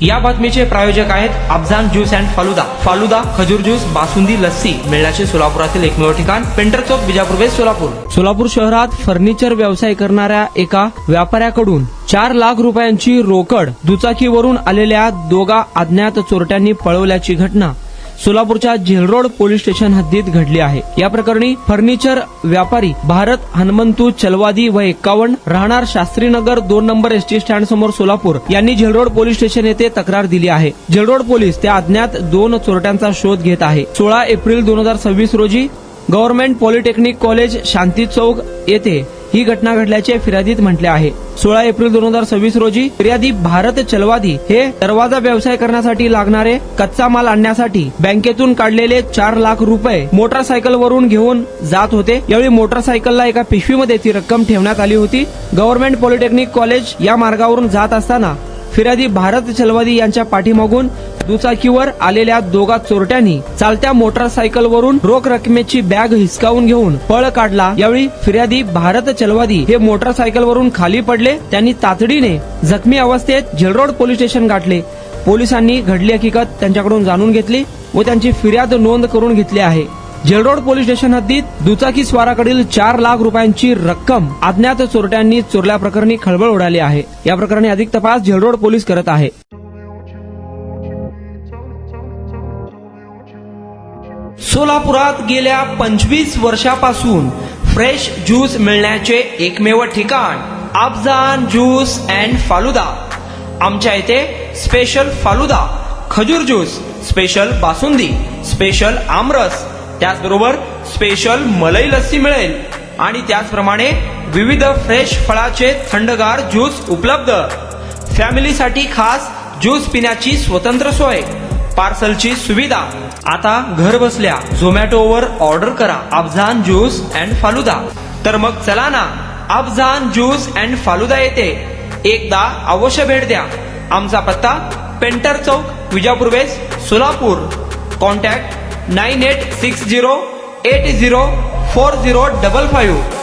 या बातमीचे प्रायोजक आहेत अफजान ज्यूस अँड फालुदा। फालुदा, खजूर ज्यूस, बासुंदी, लस्सी मिळण्याचे सोलापुरातील एकमेव ठिकाण पेंटर चौक, बिजापूर वेस्ट, सोलापूर। सोलापूर शहरात फर्निचर व्यवसाय करणाऱ्या एका व्यापाऱ्याकडून 4 लाख रुपयांची रोकड दुचाकीवरून आलेल्या दोघा अज्ञात चोरट्यांनी पळवल्याची घटना सोलापूरच्या जेलरोड पोलीस स्टेशन हद्दीत घडली आहे। या प्रकरणी फर्निचर व्यापारी भारत हनुमंतू चलवादी व 51 राहणार शास्त्रीनगर 2 नंबर एसटी स्टँड समोर सोलापूर यांनी जेलरोड पोलीस स्टेशन येथे तक्रार दिली आहे। जेलरोड पोलीस त्या अज्ञात 2 चोरट्यांचा शोध घेत आहे। 16 एप्रिल 2026 रोजी गव्हर्नमेंट पॉलिटेक्निक कॉलेज शांती चौक येथे ही घटना घडल्याचे फिर्यादीत म्हटले आहे। 16 एप्रिल 2026 रोजी फिर्यादी भारत चलवादी हे दरवाजा व्यवसाय करण्यासाठी लागणारे कच्चा माल आणण्यासाठी बँकेतून काढलेले 4 लाख रुपये मोटरसायकलवरून घेऊन जात होते। यावेळी मोटरसायकलला एका पिशवीमध्ये ती रक्कम ठेवण्यात आली होती। गव्हर्नमेंट पॉलिटेक्निक कॉलेज या मार्गावरून जात असताना फिर्यादी भारत चलवादी यांच्या पाठीमागून दुचाकीवर आलेल्या दोघा चोरट्यांनी चालत्या मोटरसायकलवरून रोख रकमेची बॅग हिसकावून घेऊन पळ काढला। यावेळी फिर्यादी भारत चलवादी हे मोटरसायकलवरून खाली पडले। त्यांनी तातडीने जखमी अवस्थेत जेलरोड पोलीस स्टेशन गाठले। पोलिसांनी घडली हकीकत त्यांच्याकडून जाणून घेतली व त्यांची फिर्याद नोंद करून घेतली आहे। जेलरोड पोलीस स्टेशन हद्दीत दुचाकी स्वाराकडील 4 लाख रुपयांची रक्कम अज्ञात चोरट्यांनी चोरल्याप्रकरणी खळबळ उडाली आहे। या प्रकरणी अधिक तपास जेलरोड पोलीस करत आहे। सोलापुरात गेल्या 25 वर्षापासून फ्रेश ज्यूस मिळण्याचे एकमेव ठिकाण अफजान ज्यूस अँड फालुदा। आमच्या इथे स्पेशल फालुदा, खजूर ज्यूस, स्पेशल बासुंदी, स्पेशल आमरस, त्याचबरोबर स्पेशल मलाई लस्सी मिळेल आणि त्याचप्रमाणे विविध फ्रेश फळाचे थंडगार ज्यूस उपलब्ध। फॅमिलीसाठी खास ज्यूस पिण्याची स्वतंत्र सोय, पार्सलची सुविधा। आता घर बसल्या झोमॅटोवर ऑर्डर करा अफजान ज्यूस अँड फालुदा। तर मग चला ना अफजान ज्यूस अँड फालुदा येथे एकदा अवश्य भेट द्या। आमचा पत्ता पेंटर चौक, बिजापूर वेस्ट, सोलापूर। कॉन्टॅक्ट 9860804055।